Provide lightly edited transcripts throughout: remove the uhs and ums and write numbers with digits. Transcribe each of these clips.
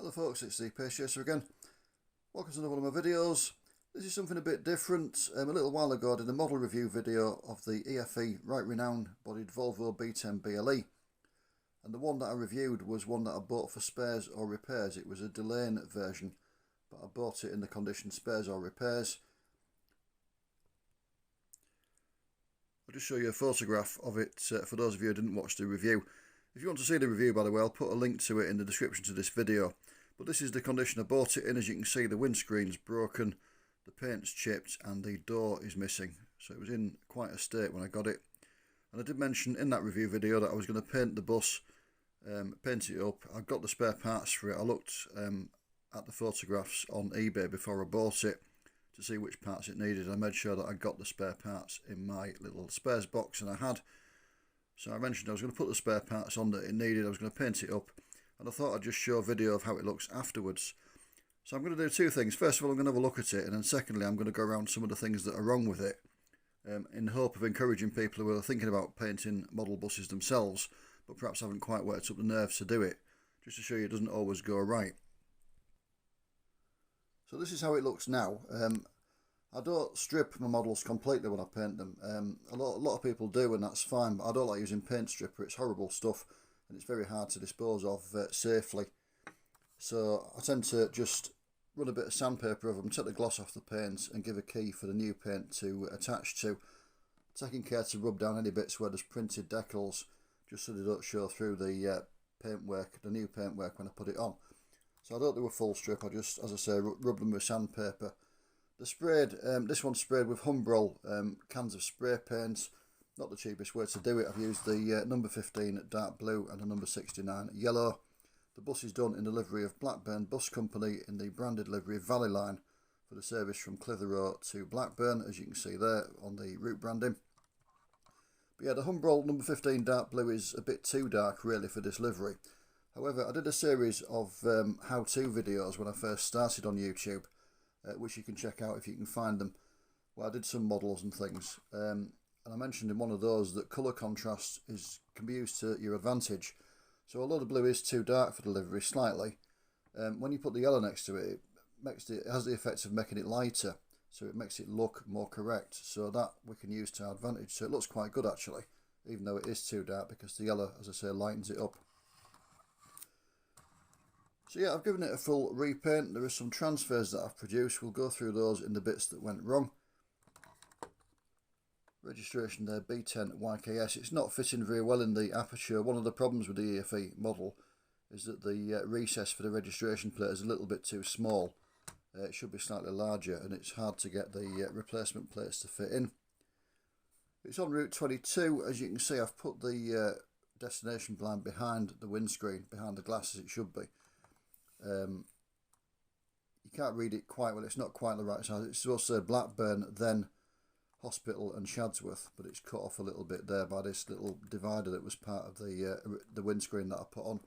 Hello folks, it's the Pace Chaser again. Welcome to another one of my videos. This is something a bit different. A little while ago I did a model review video of the EFE right renowned bodied Volvo B10 BLE. And the one that I reviewed was one that I bought for spares or repairs. It was a Delane version, but I bought it in the condition spares or repairs. I'll just show you a photograph of it for those of you who didn't watch the review. If you want to see the review, by the way, I'll put a link to it in the description to this video. But this is the condition I bought it in. As you can see, the windscreen's broken, the paint's chipped and the door is missing. So it was in quite a state when I got it. And I did mention in that review video that I was going to paint the bus, paint it up. I got the spare parts for it. I looked at the photographs on eBay before I bought it to see which parts it needed. I made sure that I got the spare parts in my little spares box, and I had. So I mentioned I was going to put the spare parts on that it needed. I was going to paint it up, and I thought I'd just show a video of how it looks afterwards. So I'm going to do two things. First of all, I'm going to have a look at it, and then secondly, I'm going to go around some of the things that are wrong with it, in the hope of encouraging people who are thinking about painting model buses themselves, but perhaps haven't quite worked up the nerves to do it, just to show you it doesn't always go right. So this is how it looks now. I don't strip my models completely when I paint them. A lot of people do, and that's fine, but I don't like using paint stripper. It's horrible stuff and it's very hard to dispose of safely. So I tend to just run a bit of sandpaper over them, take the gloss off the paint and give a key for the new paint to attach to, taking care to rub down any bits where there's printed decals just so they don't show through the paintwork, the new paintwork when I put it on. So I don't do a full strip, I just, as I say, rub them with sandpaper. The sprayed, this one's sprayed with Humbrol cans of spray paint. Not the cheapest way to do it. I've used the number 15 dark blue and the number 69 yellow. The bus is done in the livery of Blackburn Bus Company in the branded livery of Valley Line for the service from Clitheroe to Blackburn, as you can see there on the route branding. But yeah, the Humbrol number 15 dark blue is a bit too dark really for this livery. However, I did a series of how-to videos when I first started on YouTube, which you can check out if you can find them, where I did some models and things, and I mentioned in one of those that colour contrast can be used to your advantage. So although the blue is too dark for delivery slightly, when you put the yellow next to it, it has the effect of making it lighter, so it makes it look more correct, so that we can use to our advantage. So it looks quite good actually, even though it is too dark, because the yellow, as I say, lightens it up. So yeah, I've given it a full repaint. There are some transfers that I've produced. We'll go through those in the bits that went wrong. Registration there, B10 YKS. It's not fitting very well in the aperture. One of the problems with the EFE model is that the recess for the registration plate is a little bit too small. It should be slightly larger, and it's hard to get the replacement plates to fit in. It's on Route 22. As you can see, I've put the destination blind behind the windscreen, behind the glass as it should be. You can't read it quite well, it's not quite the right size. It's supposed to say Blackburn, then Hospital and Shadsworth, but it's cut off a little bit there by this little divider that was part of the windscreen that I put on,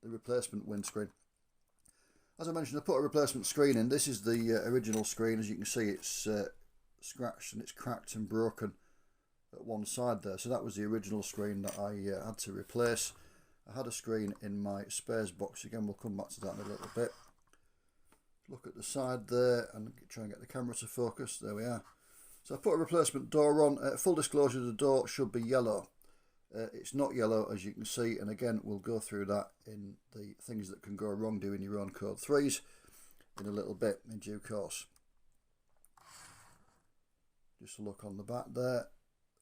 the replacement windscreen. As I mentioned, I put a replacement screen in. This is the original screen. As you can see, it's scratched and it's cracked and broken at one side there. So that was the original screen that I had to replace. I had a screen in my spares box. Again, we'll come back to that in a little bit. Look at the side there and try and get the camera to focus. There we are. So I put a replacement door on. Full disclosure, the door should be yellow. It's not yellow, as you can see, and again we'll go through that in the things that can go wrong doing your own code 3s in a little bit in due course. Just a look on the back there,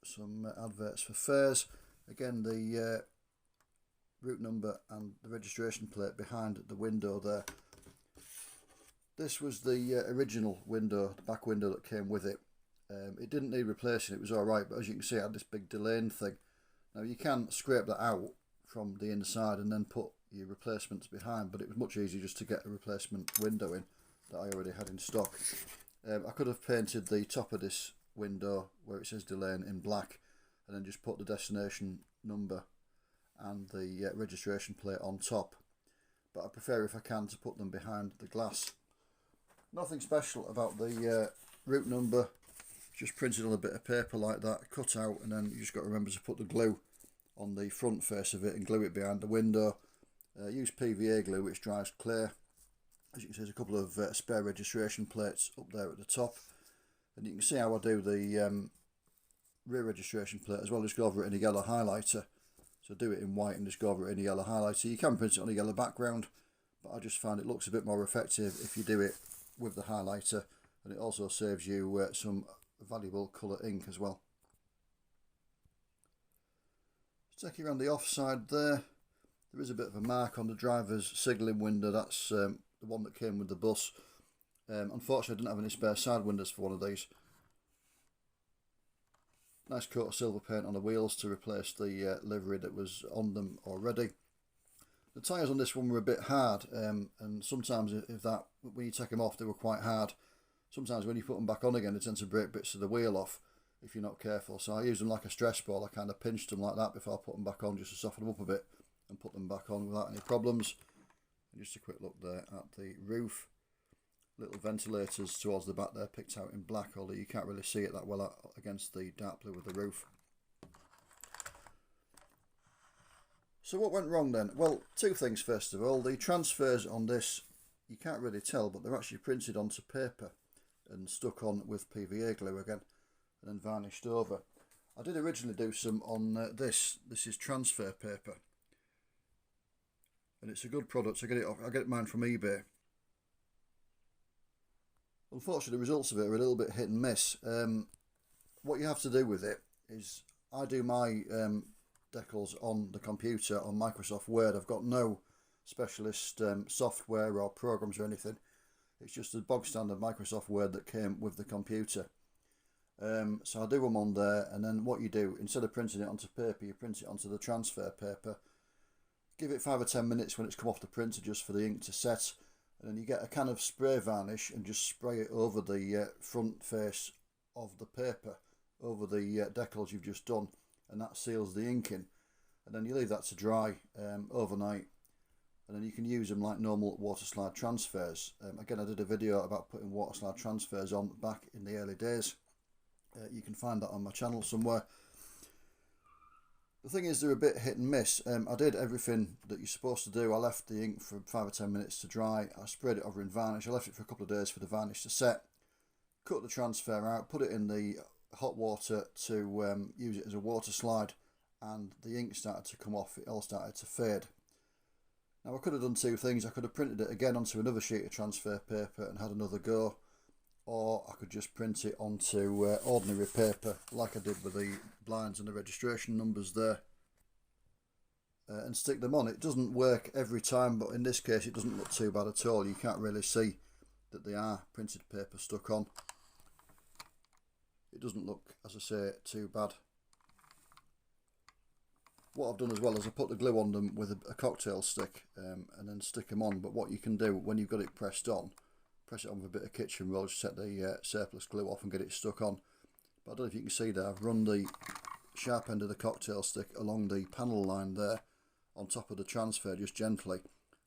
some adverts for fares. Again, the route number and the registration plate behind the window there. This was the original window, the back window that came with it. It didn't need replacing, it was alright, but as you can see it had this big Delane thing. Now you can scrape that out from the inside and then put your replacements behind, but it was much easier just to get a replacement window in that I already had in stock. I could have painted the top of this window where it says Delane in black and then just put the destination number and the registration plate on top, but I prefer, if I can, to put them behind the glass. Nothing special about the route number, just printed on a bit of paper like that, cut out, and then you just got to remember to put the glue on the front face of it and glue it behind the window. Use PVA glue, which dries clear, As you can see, there's a couple of spare registration plates up there at the top, and you can see how I do the rear registration plate as well. Just go over it in a yellow highlighter. So do it in white and just go over it in a yellow highlighter. You can print it on a yellow background, but I just find it looks a bit more effective if you do it with the highlighter, and it also saves you some valuable colour ink as well. Take you around the offside there. There is a bit of a mark on the driver's signalling window. That's the one that came with the bus. Unfortunately, I didn't have any spare side windows for one of these. Nice coat of silver paint on the wheels to replace the livery that was on them already. The tyres on this one were a bit hard, and sometimes when you take them off, they were quite hard. Sometimes when you put them back on again, they tend to break bits of the wheel off if you're not careful. So I used them like a stress ball. I kind of pinched them like that before I put them back on, just to soften them up a bit and put them back on without any problems. And just a quick look there at the roof. Little ventilators towards the back there picked out in black, although you can't really see it that well against the dark blue of the roof. So what went wrong then? Well, two things first of all. The transfers on this, you can't really tell, but they're actually printed onto paper and stuck on with PVA glue again and then varnished over. I did originally do some on this. This is transfer paper, and it's a good product. I get mine from eBay. Unfortunately, the results of it are a little bit hit and miss. What you have to do with it is, I do my decals on the computer on Microsoft Word. I've got no specialist software or programs or anything. It's just a bog standard Microsoft Word that came with the computer. So I do them on there, and then what you do, instead of printing it onto paper, you print it onto the transfer paper. Give it 5 or 10 minutes when it's come off the printer just for the ink to set, and then you get a can of spray varnish and just spray it over the front face of the paper, over the decals you've just done, and that seals the ink in. And then you leave that to dry overnight, and then you can use them like normal water slide transfers. Again, I did a video about putting water slide transfers on back in the early days. You can find that on my channel somewhere. The thing is, they're a bit hit and miss. I did everything that you're supposed to do. I left the ink for 5 or 10 minutes to dry. I sprayed it over in varnish. I left it for a couple of days for the varnish to set. Cut the transfer out, put it in the hot water to use it as a water slide, and the ink started to come off. It all started to fade. Now, I could have done two things. I could have printed it again onto another sheet of transfer paper and had another go, or I could just print it onto ordinary paper like I did with the blinds and the registration numbers there, and stick them on. It doesn't work every time, but in this case it doesn't look too bad at all. You can't really see that they are printed paper stuck on. It doesn't look, as I say, too bad. What I've done as well is I put the glue on them with a cocktail stick and then stick them on. But what you can do when you've got it pressed on, press it on with a bit of kitchen roll, just set the surplus glue off and get it stuck on. But I don't know if you can see there, I've run the sharp end of the cocktail stick along the panel line there on top of the transfer, just gently,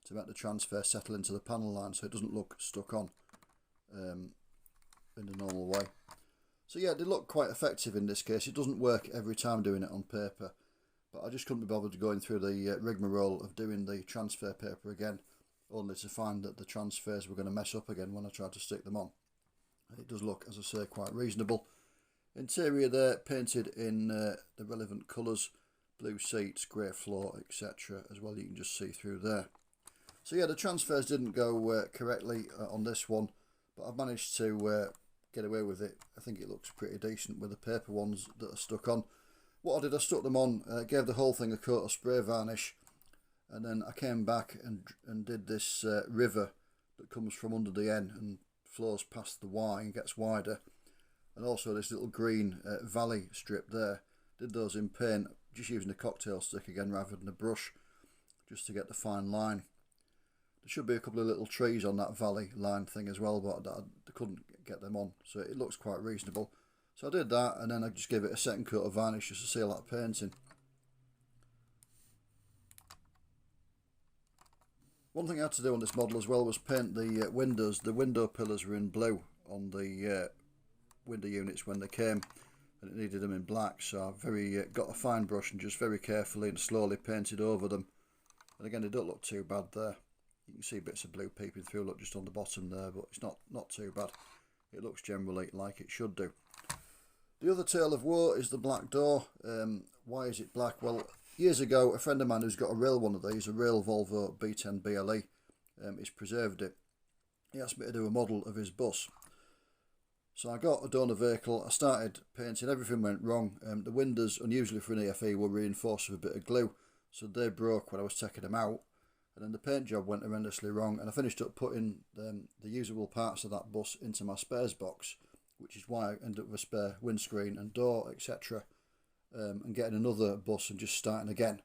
to make the transfer settle into the panel line so it doesn't look stuck on in the normal way. So yeah, they look quite effective in this case. It doesn't work every time doing it on paper, but I just couldn't be bothered going through the rigmarole of doing the transfer paper again, only to find that the transfers were going to mess up again when I tried to stick them on. It does look, as I say, quite reasonable. Interior there, painted in the relevant colours, blue seats, grey floor, etc. as well. You can just see through there. So yeah, the transfers didn't go correctly on this one, but I've managed to get away with it. I think it looks pretty decent with the paper ones that are stuck on. What I did, I stuck them on, gave the whole thing a coat of spray varnish, and then I came back and did this river that comes from under the N and flows past the Y and gets wider, and also this little green valley strip there. Did those in paint, just using a cocktail stick again rather than a brush, just to get the fine line. There should be a couple of little trees on that valley line thing as well, but I couldn't get them on, so it looks quite reasonable. So I did that, and then I just gave it a second coat of varnish just to seal that painting. One thing I had to do on this model as well was paint the windows. The window pillars were in blue on the window units when they came, and it needed them in black, so I got a fine brush and just very carefully and slowly painted over them. And again, they don't look too bad there. You can see bits of blue peeping through, look, just on the bottom there, but it's not too bad. It looks generally like it should do. The other tale of woe is the black door. Why is it black? Well, years ago, a friend of mine who's got a real one of these, a real Volvo B10 BLE, he's preserved it. He asked me to do a model of his bus. So I got a donor vehicle, I started painting, everything went wrong. The windows, unusually for an EFE, were reinforced with a bit of glue, so they broke when I was taking them out. And then the paint job went horrendously wrong, and I finished up putting the usable parts of that bus into my spares box, which is why I ended up with a spare windscreen and door, etc. And getting another bus and just starting again.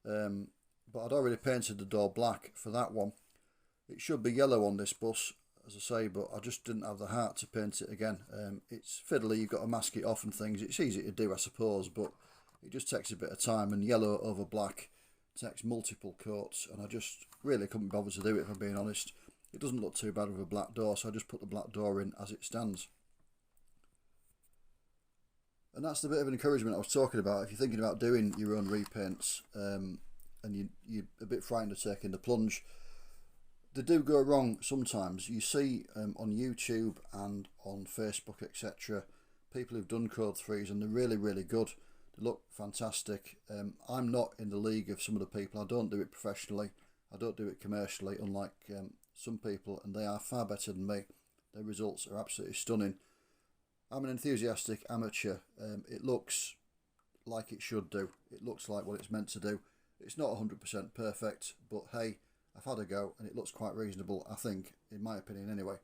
But I'd already painted the door black for that one. It should be yellow on this bus, as I say, but I just didn't have the heart to paint it again. It's fiddly, you've got to mask it off and things. It's easy to do, I suppose, but it just takes a bit of time, and yellow over black takes multiple coats, and I just really couldn't bother to do it, if I'm being honest. It doesn't look too bad with a black door, so I just put the black door in as it stands. And that's the bit of encouragement I was talking about. If you're thinking about doing your own repaints and you're a bit frightened of taking the plunge, they do go wrong sometimes. You see on YouTube and on Facebook, etc., people who've done code 3s, and they're really, really good. They look fantastic. I'm not in the league of some of the people. I don't do it professionally. I don't do it commercially, unlike some people, and they are far better than me. Their results are absolutely stunning. I'm an enthusiastic amateur. It looks like it should do. It looks like what it's meant to do. It's not 100% perfect, but hey, I've had a go and it looks quite reasonable, I think, in my opinion anyway.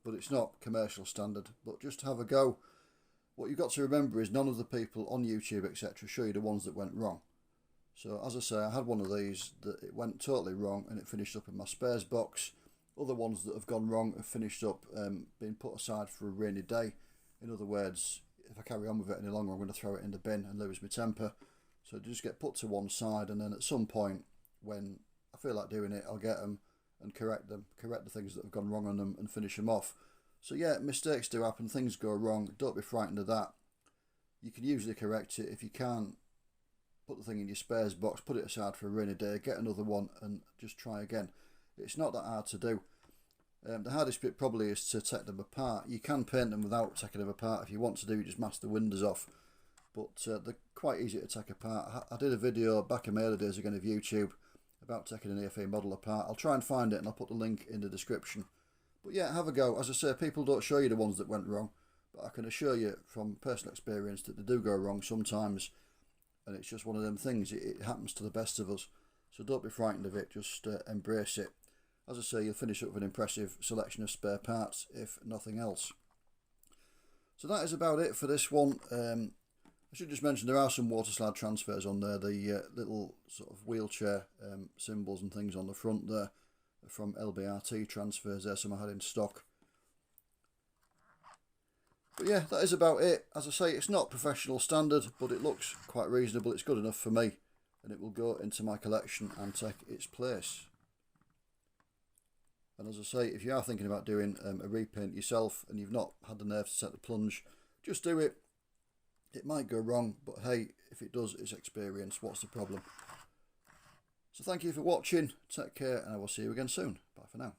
But it's not commercial standard, but just have a go. What you've got to remember is none of the people on YouTube, etc., show you the ones that went wrong. So as I say, I had one of these that it went totally wrong and it finished up in my spares box. Other ones that have gone wrong have finished up being put aside for a rainy day. In other words, if I carry on with it any longer, I'm going to throw it in the bin and lose my temper. So they just get put to one side, and then at some point, when I feel like doing it, I'll get them and correct the things that have gone wrong on them and finish them off. So yeah, mistakes do happen, things go wrong, don't be frightened of that. You can usually correct it. If you can't, put the thing in your spares box, put it aside for a rainy day, get another one and just try again. It's not that hard to do. The hardest bit probably is to take them apart. You can paint them without taking them apart. If you want to do, you just mask the windows off. But they're quite easy to take apart. I did a video back in my early days again of YouTube about taking an EFE model apart. I'll try and find it and I'll put the link in the description. But yeah, have a go. As I say, people don't show you the ones that went wrong, but I can assure you from personal experience that they do go wrong sometimes, and it's just one of them things. It happens to the best of us. So don't be frightened of it, just embrace it. As I say, you'll finish up with an impressive selection of spare parts, if nothing else. So that is about it for this one. I should just mention there are some water slide transfers on there, the little sort of wheelchair symbols and things on the front there from LBRT transfers there, some I had in stock. But yeah, that is about it. As I say, it's not professional standard, but it looks quite reasonable. It's good enough for me, and it will go into my collection and take its place. And as I say, if you are thinking about doing a repaint yourself and you've not had the nerve to set the plunge, just do it. It might go wrong, but hey, if it does, it's experience. What's the problem? So thank you for watching. Take care, and I will see you again soon. Bye for now.